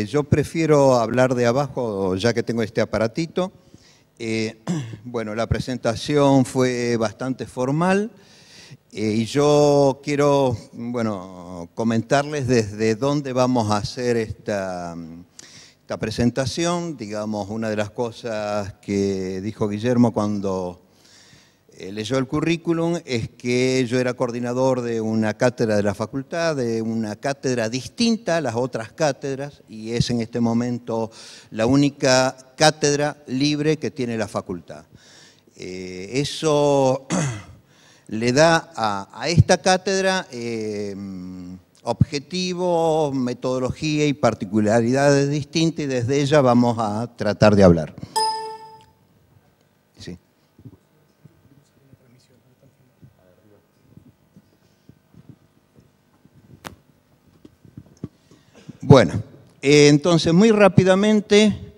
Yo prefiero hablar de abajo, ya que tengo este aparatito. Bueno, la presentación fue bastante formal y yo quiero, comentarles desde dónde vamos a hacer esta presentación. Digamos, una de las cosas que dijo Guillermo cuando leyó el currículum es que yo era coordinador de una cátedra de la facultad, de una cátedra distinta a las otras cátedras, y es en este momento la única cátedra libre que tiene la facultad. Eso le da a esta cátedra objetivos, metodología y particularidades distintas, y desde ella vamos a tratar de hablar. Sí. Bueno, entonces muy rápidamente,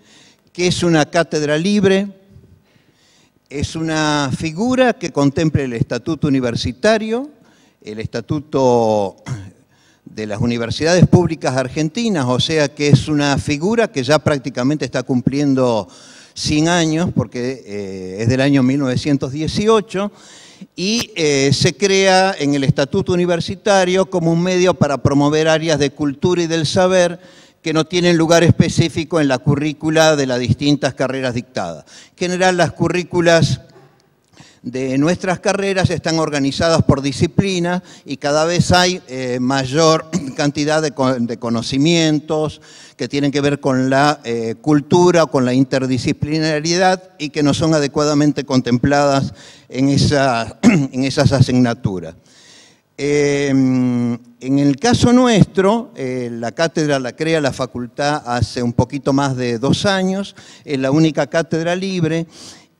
¿qué es una cátedra libre? Es una figura que contempla el estatuto universitario, el estatuto de las universidades públicas argentinas, o sea que es una figura que ya prácticamente está cumpliendo 100 años, porque es del año 1918, y se crea en el estatuto universitario como un medio para promover áreas de cultura y del saber que no tienen lugar específico en la currícula de las distintas carreras dictadas. En general, las currículas de nuestras carreras están organizadas por disciplinas y cada vez hay mayor cantidad de conocimientos que tienen que ver con la cultura o con la interdisciplinariedad y que no son adecuadamente contempladas en esas asignaturas. En el caso nuestro, la cátedra la crea la facultad hace un poquito más de 2 años, es la única cátedra libre,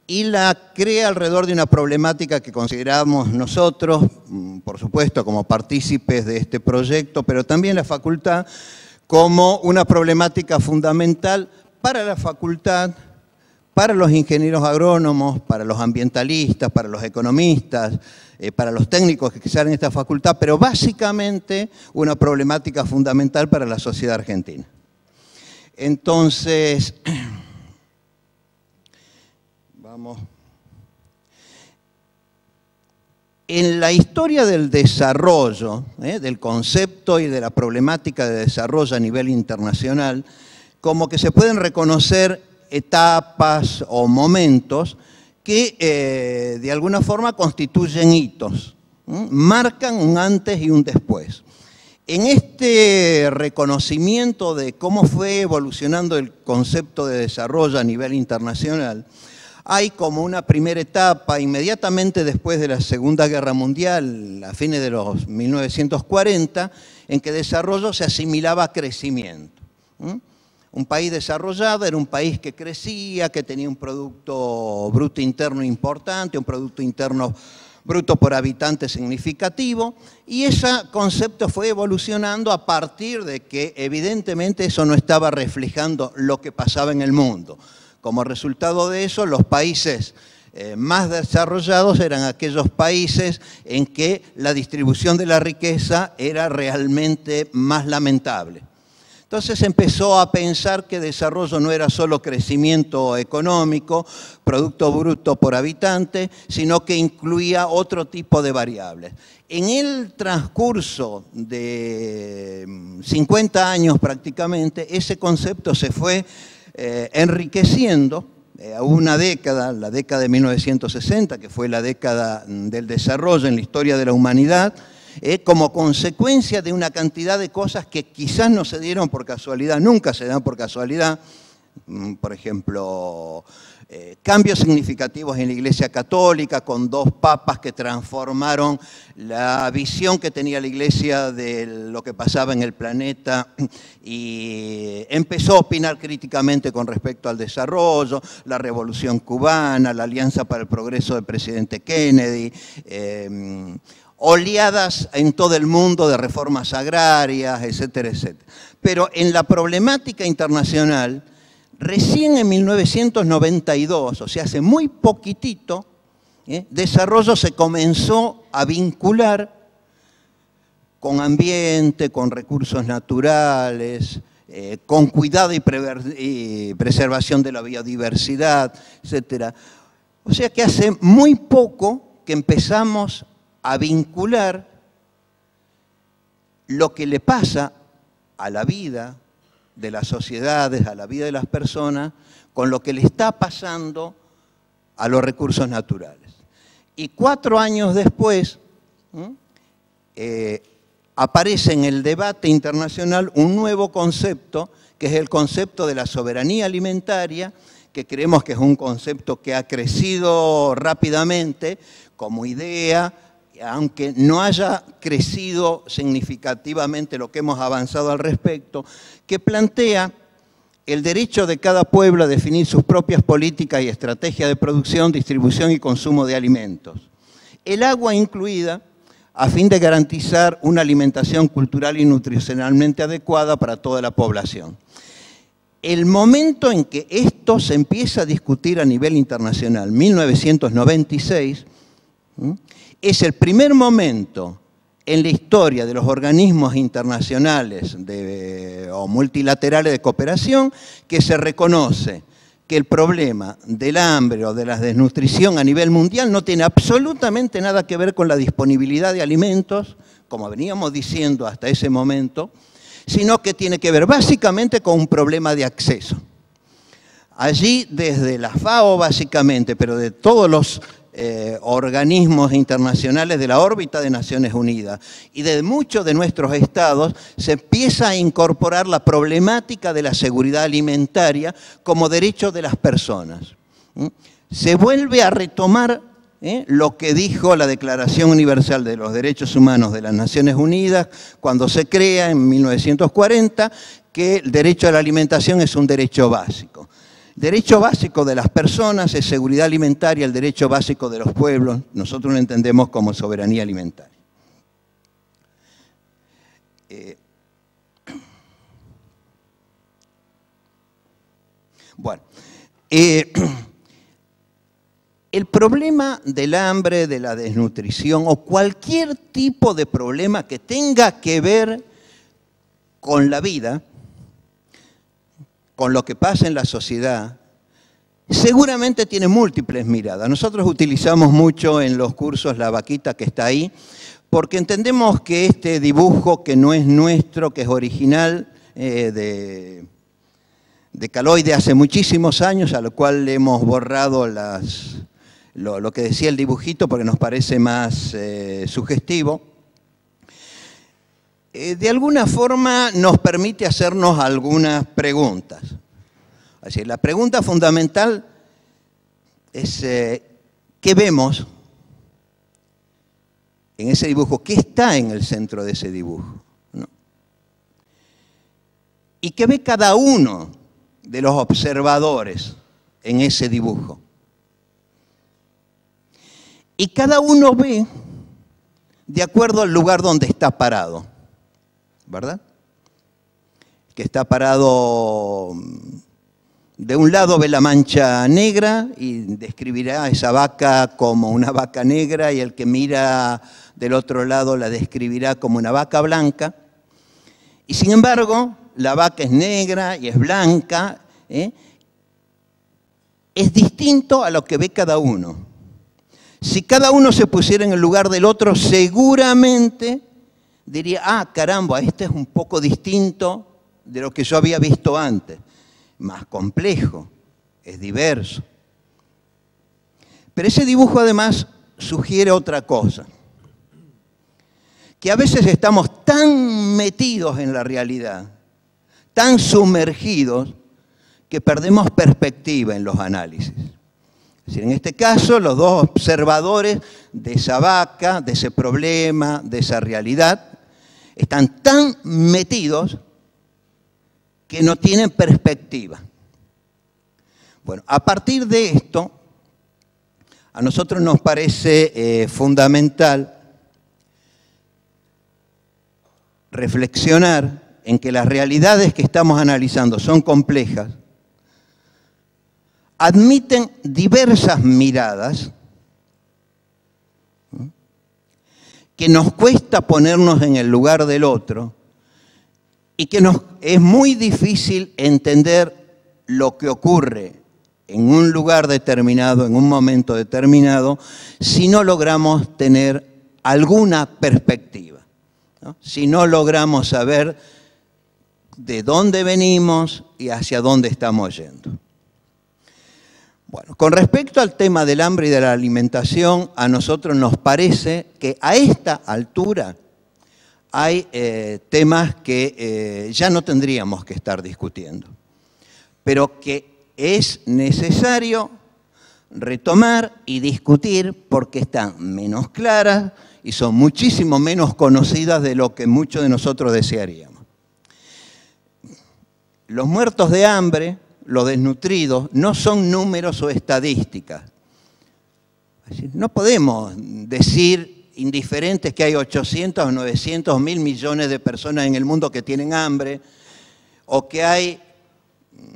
y la crea alrededor de una problemática que consideramos nosotros, por supuesto, como partícipes de este proyecto, pero también la facultad, como una problemática fundamental para la facultad, para los ingenieros agrónomos, para los ambientalistas, para los economistas, para los técnicos que salen en esta facultad, pero básicamente una problemática fundamental para la sociedad argentina. Entonces, vamos. En la historia del desarrollo, del concepto y de la problemática de desarrollo a nivel internacional, como que se pueden reconocer etapas o momentos que de alguna forma constituyen hitos, marcan un antes y un después. En este reconocimiento de cómo fue evolucionando el concepto de desarrollo a nivel internacional, hay como una primera etapa inmediatamente después de la Segunda Guerra Mundial, a fines de los 1940, en que desarrollo se asimilaba a crecimiento. Un país desarrollado era un país que crecía, que tenía un Producto Bruto Interno importante, un Producto Interno Bruto por habitante significativo, y ese concepto fue evolucionando a partir de que evidentemente eso no estaba reflejando lo que pasaba en el mundo. Como resultado de eso, los países más desarrollados eran aquellos países en que la distribución de la riqueza era realmente más lamentable. Entonces empezó a pensar que desarrollo no era solo crecimiento económico, Producto Bruto por habitante, sino que incluía otro tipo de variables. En el transcurso de 50 años prácticamente, ese concepto se fue enriqueciendo. Una década, la década de 1960, que fue la década del desarrollo en la historia de la humanidad, como consecuencia de una cantidad de cosas que quizás no se dieron por casualidad, nunca se dan por casualidad. Por ejemplo, cambios significativos en la Iglesia Católica, con 2 papas que transformaron la visión que tenía la Iglesia de lo que pasaba en el planeta y empezó a opinar críticamente con respecto al desarrollo, la Revolución Cubana, la Alianza para el Progreso del presidente Kennedy, oleadas en todo el mundo de reformas agrarias, etcétera, etcétera. Pero en la problemática internacional, recién en 1992, o sea, hace muy poquitito, desarrollo se comenzó a vincular con ambiente, con recursos naturales, con cuidado y preservación de la biodiversidad, etc. O sea que hace muy poco que empezamos a vincular lo que le pasa a la vida de las sociedades, a la vida de las personas, con lo que le está pasando a los recursos naturales. Y 4 años después aparece en el debate internacional un nuevo concepto, que es el concepto de la soberanía alimentaria, que creemos que es un concepto que ha crecido rápidamente como idea, aunque no haya crecido significativamente lo que hemos avanzado al respecto, que plantea el derecho de cada pueblo a definir sus propias políticas y estrategias de producción, distribución y consumo de alimentos. El agua incluida, a fin de garantizar una alimentación cultural y nutricionalmente adecuada para toda la población. El momento en que esto se empieza a discutir a nivel internacional, 1996, es el primer momento en la historia de los organismos internacionales o multilaterales de cooperación que se reconoce que el problema del hambre o de la desnutrición a nivel mundial no tiene absolutamente nada que ver con la disponibilidad de alimentos, como veníamos diciendo hasta ese momento, sino que tiene que ver básicamente con un problema de acceso. Allí, desde la FAO básicamente, pero de todos los organismos internacionales de la órbita de Naciones Unidas y de muchos de nuestros estados, se empieza a incorporar la problemática de la seguridad alimentaria como derecho de las personas. Se vuelve a retomar lo que dijo la Declaración Universal de los Derechos Humanos de las Naciones Unidas cuando se crea en 1940, que el derecho a la alimentación es un derecho básico. Derecho básico de las personas es seguridad alimentaria, el derecho básico de los pueblos, nosotros lo entendemos como soberanía alimentaria. Bueno, el problema del hambre, de la desnutrición o cualquier tipo de problema que tenga que ver con la vida, con lo que pasa en la sociedad, seguramente tiene múltiples miradas. Nosotros utilizamos mucho en los cursos la vaquita que está ahí, porque entendemos que este dibujo que no es nuestro, que es original de Caloi de hace muchísimos años, a lo cual le hemos borrado lo que decía el dibujito porque nos parece más sugestivo, de alguna forma nos permite hacernos algunas preguntas. Así, la pregunta fundamental es ¿qué vemos en ese dibujo? ¿Qué está en el centro de ese dibujo? ¿No? ¿Y qué ve cada uno de los observadores en ese dibujo? Y cada uno ve de acuerdo al lugar donde está parado, ¿verdad? Que está parado de un lado ve la mancha negra y describirá a esa vaca como una vaca negra, y el que mira del otro lado la describirá como una vaca blanca. Y sin embargo, la vaca es negra y es blanca, es distinto a lo que ve cada uno. Si cada uno se pusiera en el lugar del otro, seguramente diría, ah, caramba, este es un poco distinto de lo que yo había visto antes. Más complejo, es diverso. Pero ese dibujo además sugiere otra cosa, que a veces estamos tan metidos en la realidad, tan sumergidos, que perdemos perspectiva en los análisis. Es decir, en este caso, los dos observadores de esa vaca, de ese problema, de esa realidad, están tan metidos que no tienen perspectiva. Bueno, a partir de esto, a nosotros nos parece fundamental reflexionar en que las realidades que estamos analizando son complejas, admiten diversas miradas, que nos cuesta ponernos en el lugar del otro, y que es muy difícil entender lo que ocurre en un lugar determinado, en un momento determinado, si no logramos tener alguna perspectiva, ¿no? Si no logramos saber de dónde venimos y hacia dónde estamos yendo. Bueno, con respecto al tema del hambre y de la alimentación, a nosotros nos parece que a esta altura hay temas que ya no tendríamos que estar discutiendo, pero que es necesario retomar y discutir porque están menos claras y son muchísimo menos conocidas de lo que muchos de nosotros desearíamos. Los muertos de hambre, los desnutridos, no son números o estadísticas. No podemos decir indiferentes que hay 800 o 900 mil millones de personas en el mundo que tienen hambre, o que hay,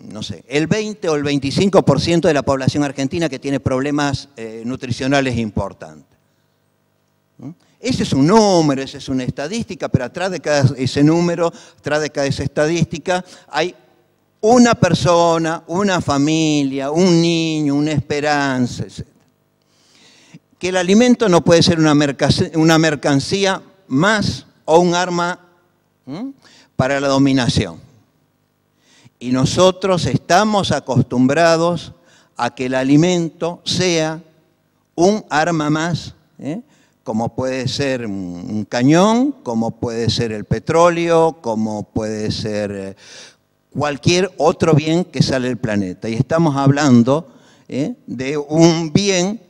no sé, el 20 o el 25% de la población argentina que tiene problemas nutricionales importantes. Ese es un número, esa es una estadística, pero atrás de cada ese número, atrás de cada esa estadística, hay una persona, una familia, un niño, una esperanza, etc. Que el alimento no puede ser una mercancía más o un arma para la dominación. Y nosotros estamos acostumbrados a que el alimento sea un arma más, como puede ser un cañón, como puede ser el petróleo, como puede ser cualquier otro bien que sale del planeta. Y estamos hablando de un bien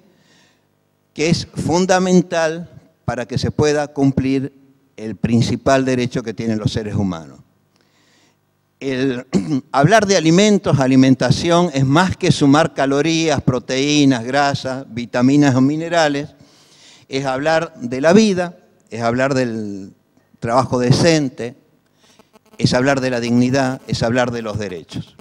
que es fundamental para que se pueda cumplir el principal derecho que tienen los seres humanos. Hablar de alimentos, alimentación, es más que sumar calorías, proteínas, grasas, vitaminas o minerales. Es hablar de la vida, es hablar del trabajo decente, es hablar de la dignidad, es hablar de los derechos.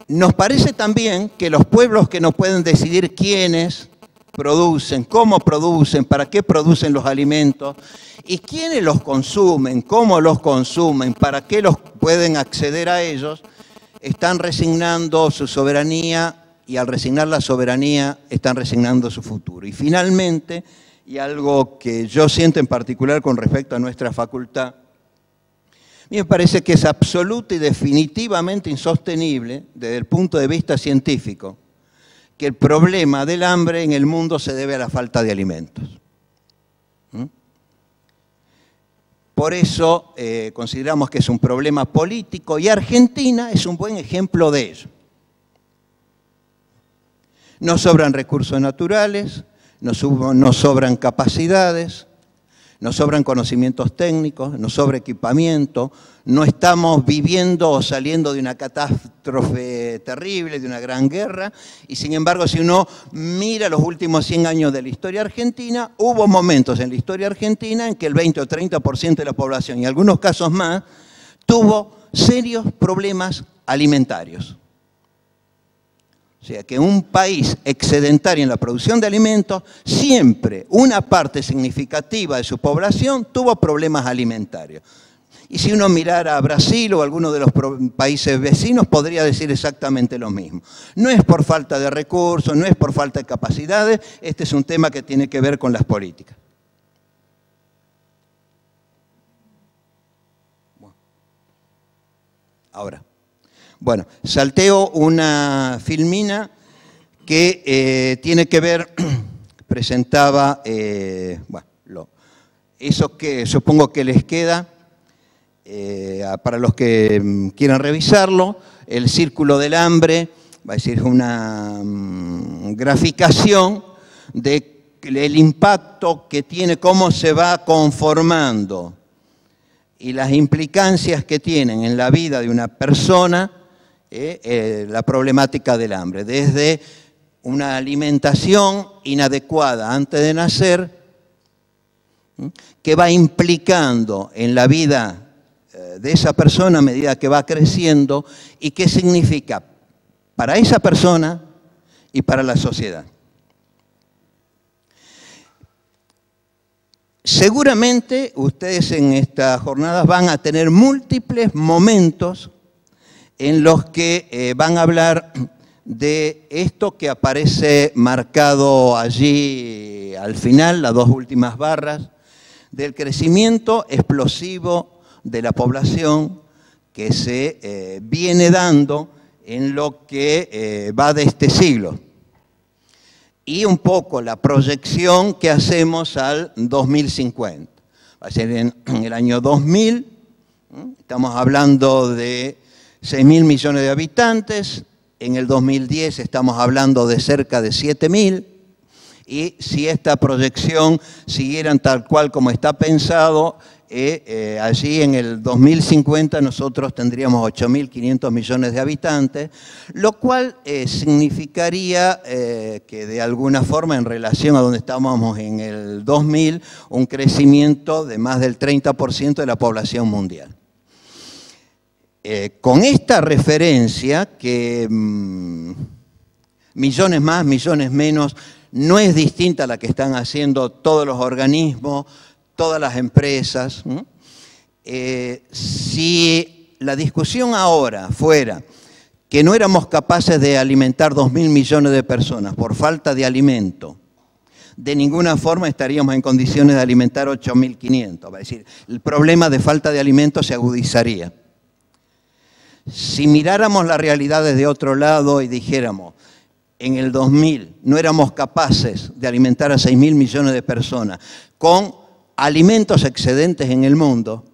Nos parece también que los pueblos que no pueden decidir quiénes producen, cómo producen, para qué producen los alimentos y quiénes los consumen, cómo los consumen, para qué los pueden acceder a ellos, están resignando su soberanía y al resignar la soberanía están resignando su futuro. Y finalmente, y algo que yo siento en particular con respecto a nuestra facultad, a mí me parece que es absoluta y definitivamente insostenible desde el punto de vista científico que el problema del hambre en el mundo se debe a la falta de alimentos. Por eso consideramos que es un problema político y Argentina es un buen ejemplo de ello. Nos sobran recursos naturales, nos sobran capacidades, nos sobran conocimientos técnicos, nos sobra equipamiento, no estamos viviendo o saliendo de una catástrofe terrible, de una gran guerra, y sin embargo, si uno mira los últimos 100 años de la historia argentina, hubo momentos en la historia argentina en que el 20 o 30% de la población, y en algunos casos más, tuvo serios problemas alimentarios. O sea, que un país excedentario en la producción de alimentos, siempre una parte significativa de su población tuvo problemas alimentarios. Y si uno mirara a Brasil o alguno de los países vecinos, podría decir exactamente lo mismo. No es por falta de recursos, no es por falta de capacidades, este es un tema que tiene que ver con las políticas. Ahora. Bueno, salteo una filmina que tiene que ver, presentaba, eso que supongo que les queda, para los que quieran revisarlo, el círculo del hambre, va a decir una graficación del impacto que tiene, cómo se va conformando y las implicancias que tienen en la vida de una persona la problemática del hambre, desde una alimentación inadecuada antes de nacer, que va implicando en la vida de esa persona a medida que va creciendo y qué significa para esa persona y para la sociedad. Seguramente ustedes en estas jornadas van a tener múltiples momentos en los que van a hablar de esto que aparece marcado allí al final, las dos últimas barras, del crecimiento explosivo de la población que se viene dando en lo que va de este siglo. Y un poco la proyección que hacemos al 2050. Va a ser en el año 2000, estamos hablando de 6.000 millones de habitantes, en el 2010 estamos hablando de cerca de 7.000, y si esta proyección siguieran tal cual como está pensado, allí en el 2050 nosotros tendríamos 8.500 millones de habitantes, lo cual significaría que de alguna forma en relación a donde estábamos en el 2000, un crecimiento de más del 30% de la población mundial. Con esta referencia, que millones más, millones menos, no es distinta a la que están haciendo todos los organismos, todas las empresas. Si la discusión ahora fuera que no éramos capaces de alimentar 2.000 millones de personas por falta de alimento, de ninguna forma estaríamos en condiciones de alimentar 8.500. Es decir, el problema de falta de alimento se agudizaría. Si miráramos la realidad desde otro lado y dijéramos, en el 2000 no éramos capaces de alimentar a 6.000 millones de personas con alimentos excedentes en el mundo,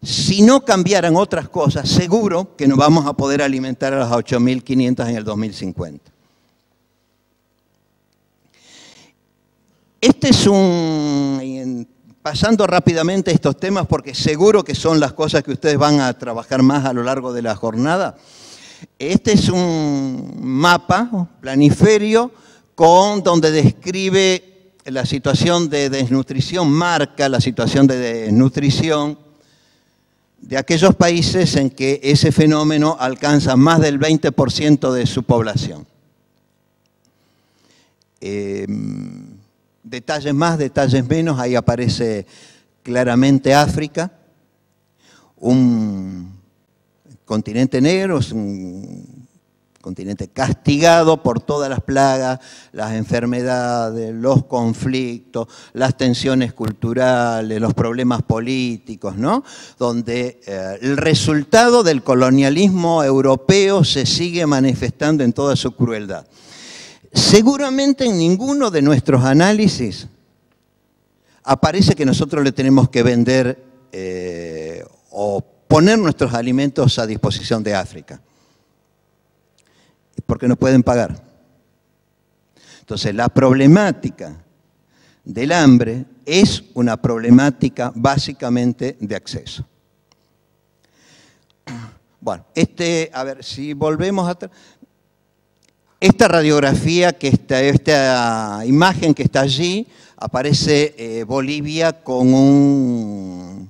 si no cambiaran otras cosas, seguro que no vamos a poder alimentar a las 8.500 en el 2050. Este es pasando rápidamente estos temas porque seguro que son las cosas que ustedes van a trabajar más a lo largo de la jornada. Este es un mapa, un planiferio, donde describe la situación de desnutrición, marca la situación de desnutrición de aquellos países en que ese fenómeno alcanza más del 20% de su población. Detalles más, detalles menos, ahí aparece claramente África, un continente negro, es un continente castigado por todas las plagas, las enfermedades, los conflictos, las tensiones culturales, los problemas políticos, ¿no? Donde el resultado del colonialismo europeo se sigue manifestando en toda su crueldad. Seguramente en ninguno de nuestros análisis aparece que nosotros le tenemos que vender o poner nuestros alimentos a disposición de África, porque no pueden pagar. Entonces, la problemática del hambre es una problemática básicamente de acceso. Bueno, a ver, si volvemos atrás, esta radiografía, esta imagen que está allí, aparece Bolivia con un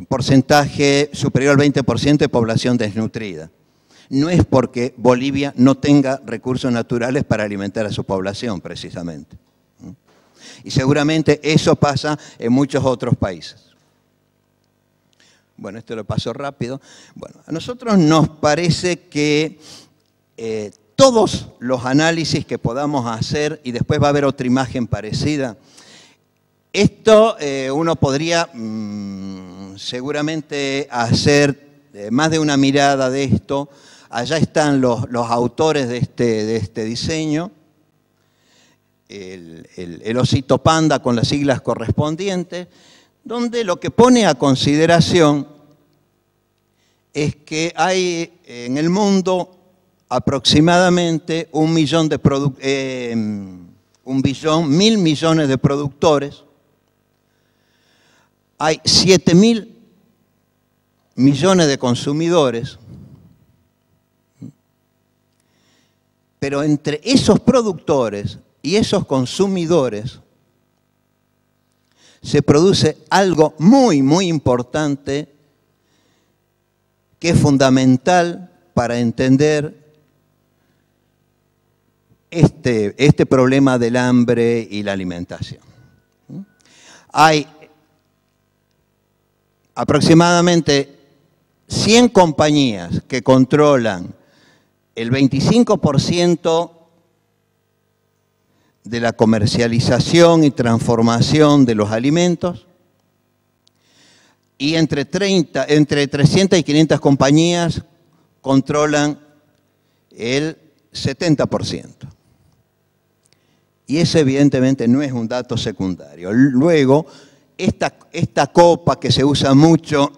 porcentaje superior al 20% de población desnutrida. No es porque Bolivia no tenga recursos naturales para alimentar a su población, precisamente. Y seguramente eso pasa en muchos otros países. Bueno, esto lo paso rápido. Bueno, a nosotros nos parece que todos los análisis que podamos hacer, y después va a haber otra imagen parecida, esto uno podría seguramente hacer más de una mirada de esto. Allá están los autores de este diseño, el osito panda con las siglas correspondientes, donde lo que pone a consideración es que hay en el mundo aproximadamente 1.000 millones de productores, hay 7.000 millones de consumidores, pero entre esos productores y esos consumidores se produce algo muy, muy importante que es fundamental para entender este problema del hambre y la alimentación. Hay aproximadamente 100 compañías que controlan el 25% de la comercialización y transformación de los alimentos, y entre 300 y 500 compañías controlan el 70%. Y ese evidentemente no es un dato secundario. Luego, esta copa que se usa mucho,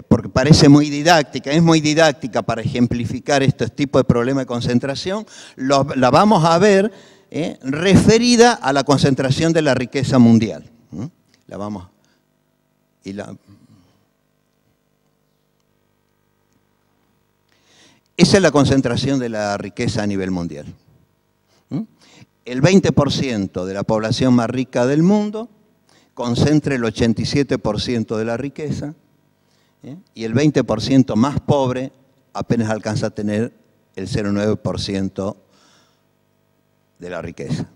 porque parece muy didáctica, es muy didáctica para ejemplificar estos tipos de problemas de concentración, la vamos a ver referida a la concentración de la riqueza mundial. La vamos y la... Esa es la concentración de la riqueza a nivel mundial. El 20% de la población más rica del mundo concentra el 87% de la riqueza, y el 20% más pobre apenas alcanza a tener el 0,9% de la riqueza.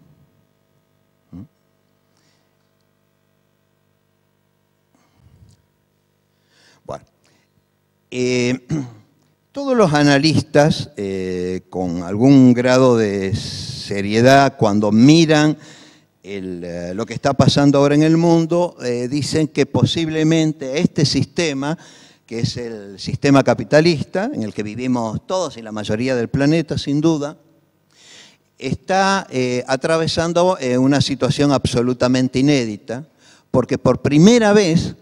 Bueno, todos los analistas con algún grado de seriedad, cuando miran lo que está pasando ahora en el mundo, dicen que posiblemente este sistema, que es el sistema capitalista, en el que vivimos todos y la mayoría del planeta, sin duda, está atravesando una situación absolutamente inédita, porque por primera vez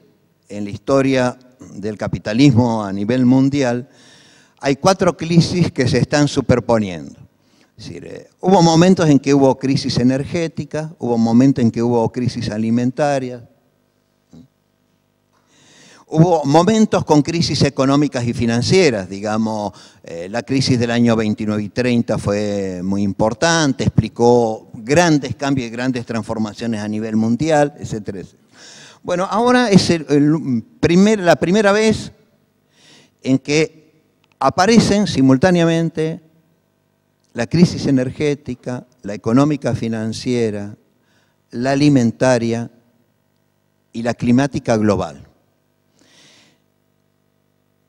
en la historia del capitalismo a nivel mundial, hay 4 crisis que se están superponiendo. Es decir, hubo momentos en que hubo crisis energética, hubo momentos en que hubo crisis alimentaria, hubo momentos con crisis económicas y financieras, digamos, la crisis del año 29 y 30 fue muy importante, explicó grandes cambios y grandes transformaciones a nivel mundial, etcétera, etcétera. Bueno, ahora es la primera vez en que aparecen simultáneamente la crisis energética, la económica financiera, la alimentaria y la climática global.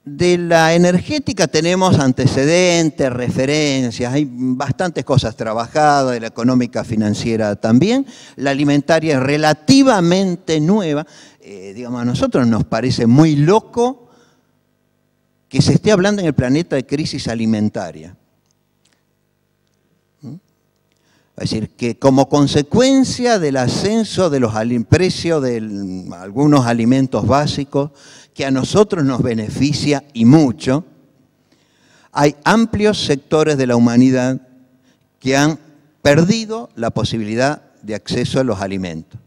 De la energética tenemos antecedentes, referencias, hay bastantes cosas trabajadas, de la económica financiera también. La alimentaria es relativamente nueva. Digamos, a nosotros nos parece muy loco que se esté hablando en el planeta de crisis alimentaria. Es decir, que como consecuencia del ascenso de los precios de algunos alimentos básicos, que a nosotros nos beneficia y mucho, hay amplios sectores de la humanidad que han perdido la posibilidad de acceso a los alimentos.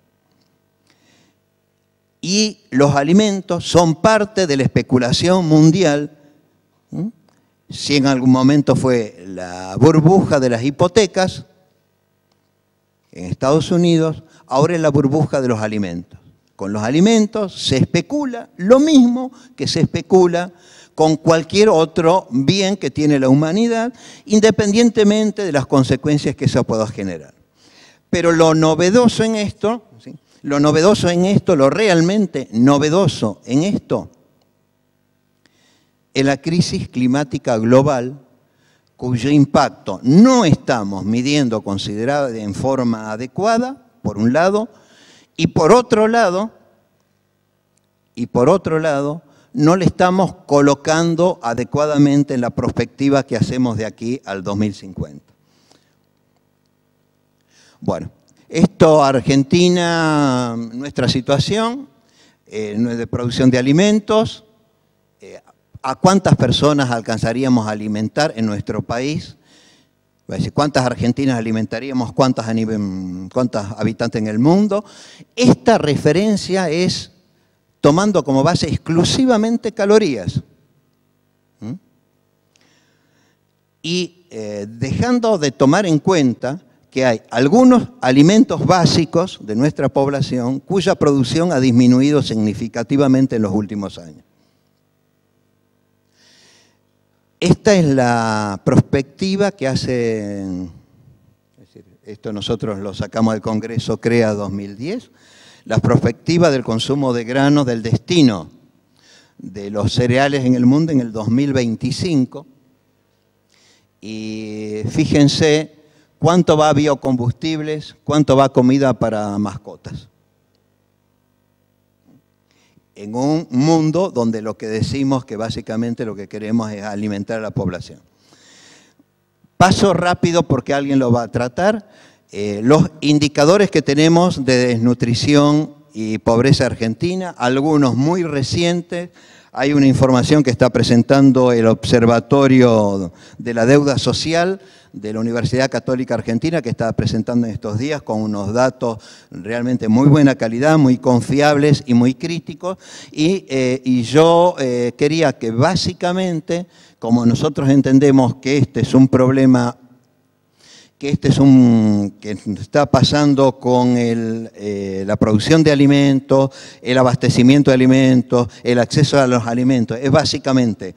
Y los alimentos son parte de la especulación mundial. Si en algún momento fue la burbuja de las hipotecas en Estados Unidos, ahora es la burbuja de los alimentos. Con los alimentos se especula lo mismo que se especula con cualquier otro bien que tiene la humanidad, independientemente de las consecuencias que eso pueda generar. Pero lo novedoso en esto, ¿sí? Lo realmente novedoso en esto, es la crisis climática global, cuyo impacto no estamos midiendo en forma adecuada, por un lado, y por otro lado, no le estamos colocando adecuadamente en la perspectiva que hacemos de aquí al 2050. Bueno, esto Argentina, nuestra situación de producción de alimentos, ¿a cuántas personas alcanzaríamos a alimentar en nuestro país? ¿Cuántas argentinas alimentaríamos? ¿Cuántas habitantes en el mundo? Esta referencia es tomando como base exclusivamente calorías. Y dejando de tomar en cuenta que hay algunos alimentos básicos de nuestra población cuya producción ha disminuido significativamente en los últimos años. Esta es la prospectiva que hacen, es decir, esto nosotros lo sacamos del Congreso CREA 2010, la prospectiva del consumo de granos, del destino de los cereales en el mundo en el 2025. Y fíjense cuánto va a biocombustibles, cuánto va a comida para mascotas. En un mundo donde lo que decimos que básicamente lo que queremos es alimentar a la población. Paso rápido porque alguien lo va a tratar. Los indicadores que tenemos de desnutrición y pobreza argentina, algunos muy recientes. Hay una información que está presentando el Observatorio de la Deuda Social de la Universidad Católica Argentina, que está presentando en estos días con unos datos realmente muy buena calidad, muy confiables y muy críticos. Y yo quería que básicamente, como nosotros entendemos que este es un problema que está pasando con la producción de alimentos, el abastecimiento de alimentos, el acceso a los alimentos. Es básicamente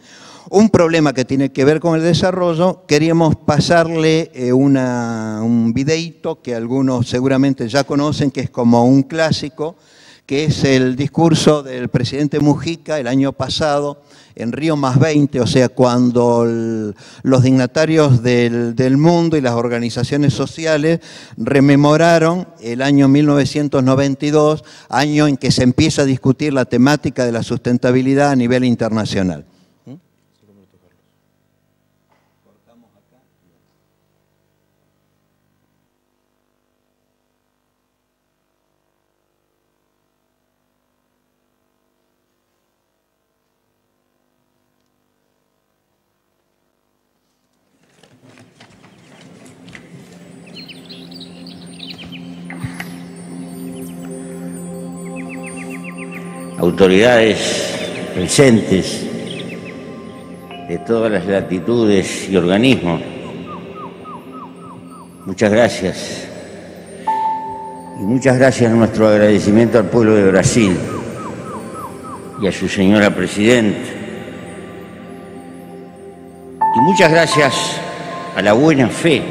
un problema que tiene que ver con el desarrollo. Queríamos pasarle un videíto que algunos seguramente ya conocen, que es como un clásico, que es el discurso del presidente Mujica el año pasado en Río +20, o sea, cuando los dignatarios del mundo y las organizaciones sociales rememoraron el año 1992, año en que se empieza a discutir la temática de la sustentabilidad a nivel internacional. Autoridades presentes de todas las latitudes y organismos, muchas gracias. Y muchas gracias, nuestro agradecimiento al pueblo de Brasil y a su señora presidenta. Y muchas gracias a la buena fe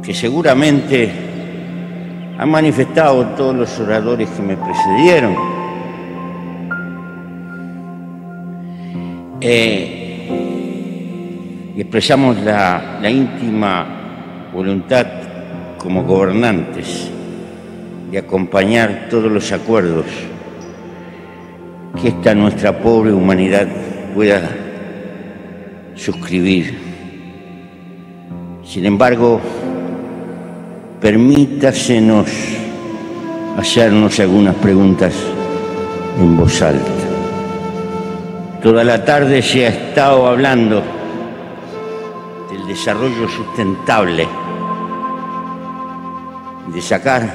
que seguramente han manifestado todos los oradores que me precedieron. Y expresamos la íntima voluntad como gobernantes de acompañar todos los acuerdos que esta nuestra pobre humanidad pueda suscribir. Sin embargo, permítasenos hacernos algunas preguntas en voz alta. Toda la tarde se ha estado hablando del desarrollo sustentable, de sacar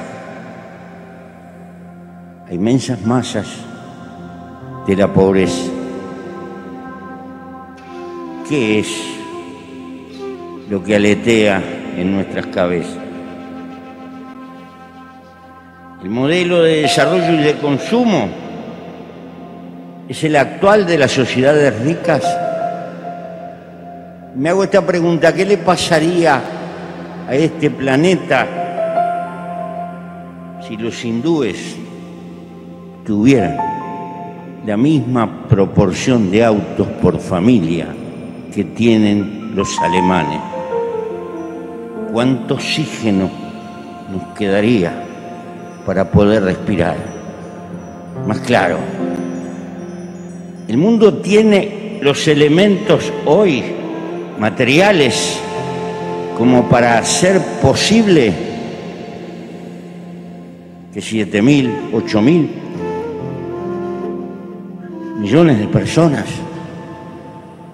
a inmensas masas de la pobreza. ¿Qué es lo que aletea en nuestras cabezas? El modelo de desarrollo y de consumo es el actual de las sociedades ricas. Me hago esta pregunta: ¿qué le pasaría a este planeta si los hindúes tuvieran la misma proporción de autos por familia que tienen los alemanes? ¿Cuánto oxígeno nos quedaría para poder respirar? Más claro, el mundo tiene los elementos hoy materiales como para hacer posible que 7.000, 8.000 millones de personas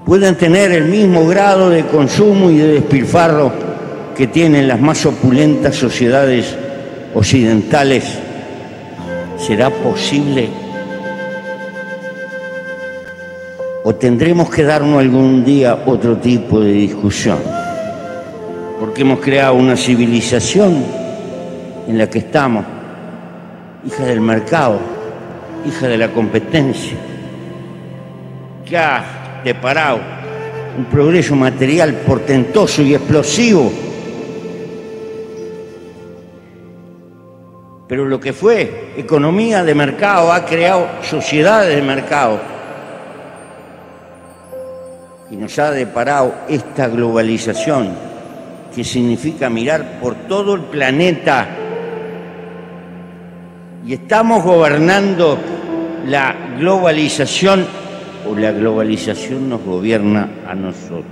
puedan tener el mismo grado de consumo y de despilfarro que tienen las más opulentas sociedades occidentales. ¿Será posible? ¿O tendremos que darnos algún día otro tipo de discusión? Porque hemos creado una civilización en la que estamos, hija del mercado, hija de la competencia, que ha de Paráu, un progreso material portentoso y explosivo. Pero lo que fue economía de mercado ha creado sociedades de mercado y nos ha deparado esta globalización que significa mirar por todo el planeta y estamos gobernando la globalización o la globalización nos gobierna a nosotros.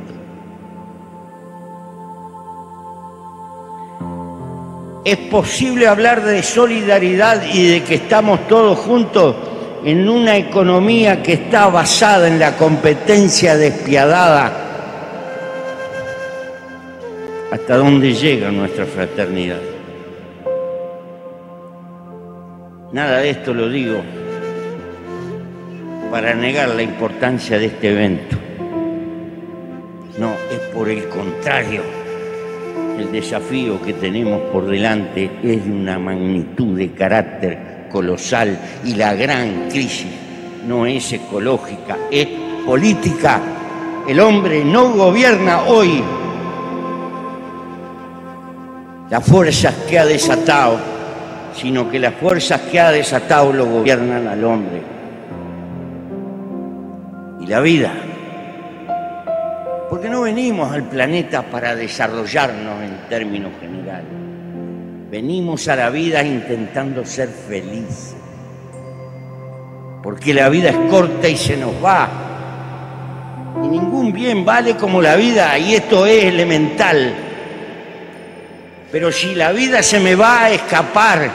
¿Es posible hablar de solidaridad y de que estamos todos juntos en una economía que está basada en la competencia despiadada? ¿Hasta dónde llega nuestra fraternidad? Nada de esto lo digo para negar la importancia de este evento. No, es por el contrario. El desafío que tenemos por delante es de una magnitud de carácter colosal y la gran crisis no es ecológica, es política. El hombre no gobierna hoy las fuerzas que ha desatado, sino que las fuerzas que ha desatado lo gobiernan al hombre. Y la vida. Porque no venimos al planeta para desarrollarnos en términos generales. Venimos a la vida intentando ser felices. Porque la vida es corta y se nos va. Y ningún bien vale como la vida, y esto es elemental. Pero si la vida se me va a escapar,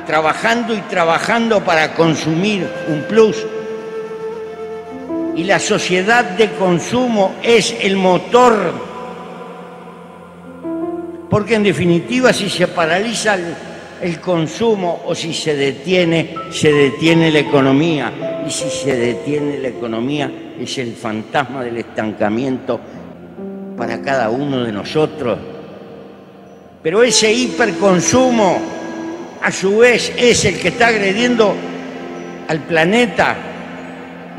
trabajando y trabajando para consumir un plus, y la sociedad de consumo es el motor, porque en definitiva si se paraliza el consumo o si se detiene la economía, y si se detiene la economía es el fantasma del estancamiento para cada uno de nosotros. Pero ese hiperconsumo a su vez es el que está agrediendo al planeta.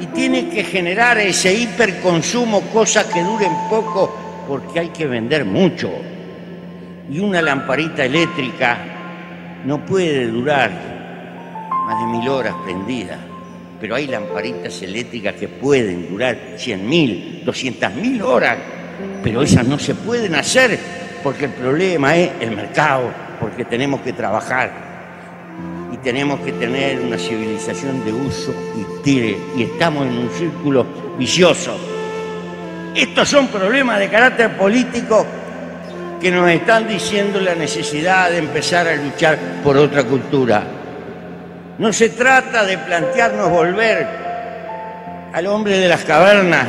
Y tiene que generar ese hiperconsumo, cosas que duren poco, porque hay que vender mucho. Y una lamparita eléctrica no puede durar más de 1000 horas prendida. Pero hay lamparitas eléctricas que pueden durar 100.000, 200.000 horas. Pero esas no se pueden hacer porque el problema es el mercado, porque tenemos que trabajar. Y tenemos que tener una civilización de uso y tire, y estamos en un círculo vicioso. Estos son problemas de carácter político que nos están diciendo la necesidad de empezar a luchar por otra cultura. No se trata de plantearnos volver al hombre de las cavernas,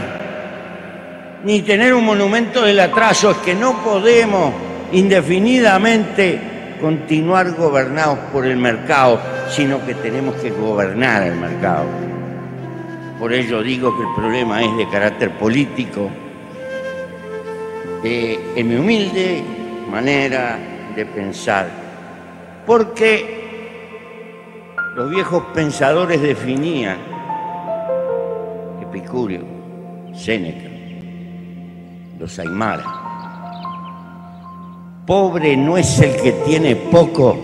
ni tener un monumento del atraso. Es que no podemos indefinidamente continuar gobernados por el mercado, sino que tenemos que gobernar el mercado. Por ello digo que el problema es de carácter político. En mi humilde manera de pensar, porque los viejos pensadores definían, Epicurio, Séneca, los aymaras, pobre no es el que tiene poco,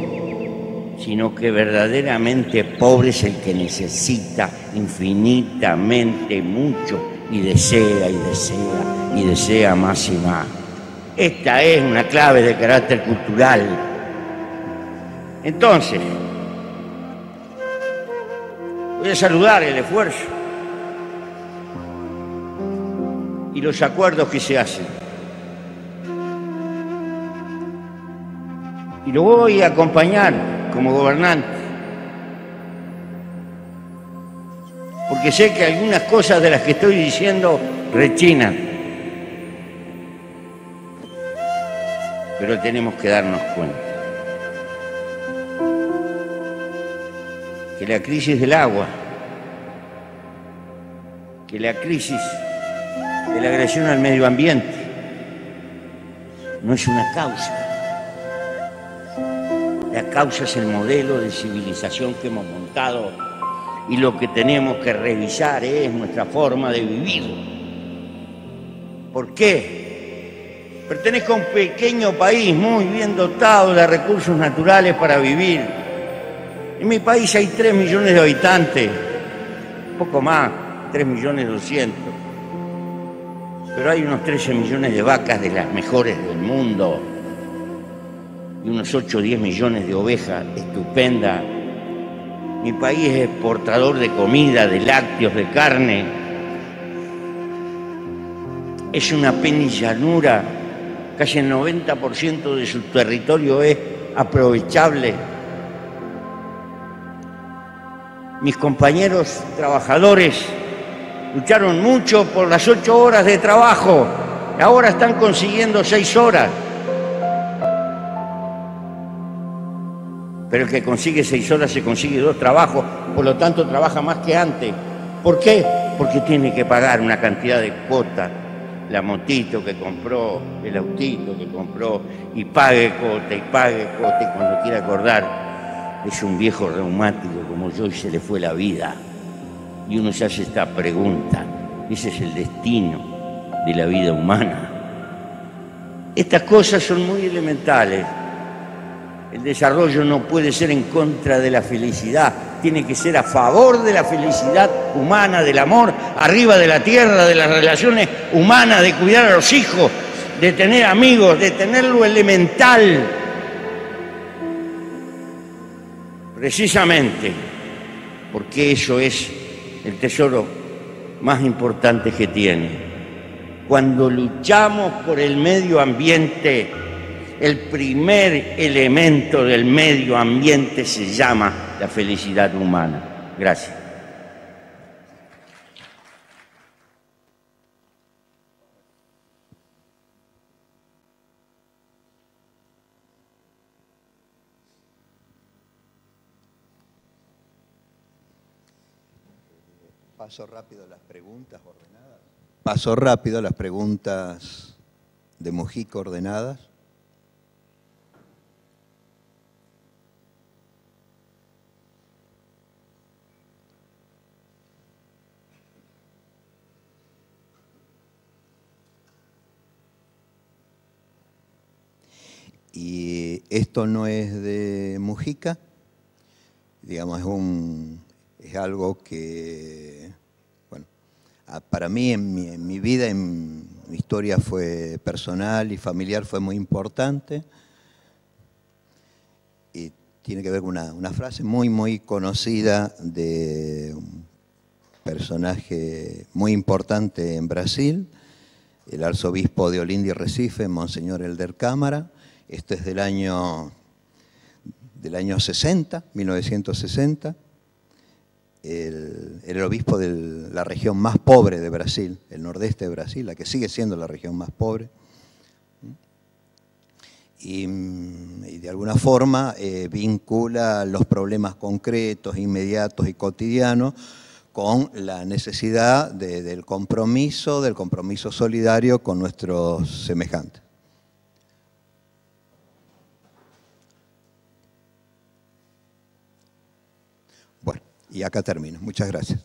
sino que verdaderamente pobre es el que necesita infinitamente mucho y desea y desea y desea más y más. Esta es una clave de carácter cultural. Entonces, voy a saludar el esfuerzo y los acuerdos que se hacen. Y lo voy a acompañar como gobernante, porque sé que algunas cosas de las que estoy diciendo rechinan, pero tenemos que darnos cuenta que la crisis del agua, que la crisis de la agresión al medio ambiente no es una causa. La causa es el modelo de civilización que hemos montado y lo que tenemos que revisar es nuestra forma de vivir. ¿Por qué? Pertenezco a un pequeño país muy bien dotado de recursos naturales para vivir. En mi país hay 3 millones de habitantes, poco más, 3.200.000. Pero hay unos 13 millones de vacas de las mejores del mundo y unos 8 o 10 millones de ovejas estupendas. Mi país es exportador de comida, de lácteos, de carne. Es una penillanura, casi el 90% de su territorio es aprovechable. Mis compañeros trabajadores lucharon mucho por las 8 horas de trabajo y ahora están consiguiendo 6 horas. Pero el que consigue 6 horas se consigue 2 trabajos, por lo tanto trabaja más que antes. ¿Por qué? Porque tiene que pagar una cantidad de cuotas, la motito que compró, el autito que compró, y pague cuota, y cuando quiera acordar, es un viejo reumático como yo y se le fue la vida. Y uno se hace esta pregunta, ese es el destino de la vida humana. Estas cosas son muy elementales. El desarrollo no puede ser en contra de la felicidad, tiene que ser a favor de la felicidad humana, del amor arriba de la tierra, de las relaciones humanas, de cuidar a los hijos, de tener amigos, de tener lo elemental. Precisamente porque eso es el tesoro más importante que tiene. Cuando luchamos por el medio ambiente, el primer elemento del medio ambiente se llama la felicidad humana. Gracias. Paso rápido las preguntas ordenadas. Paso rápido las preguntas de Mujica ordenadas. Y esto no es de Mujica, digamos, es algo que, bueno, para mí en mi vida, en mi historia fue personal y familiar, fue muy importante. Y tiene que ver con una frase muy conocida de un personaje muy importante en Brasil, el arzobispo de Olinda y Recife, Monseñor Helder Câmara. Esto es del año 60, 1960. El obispo de la región más pobre de Brasil, el nordeste de Brasil, la que sigue siendo la región más pobre. Y de alguna forma vincula los problemas concretos, inmediatos y cotidianos con la necesidad del compromiso solidario con nuestros semejantes. Bueno, y acá termino. Muchas gracias.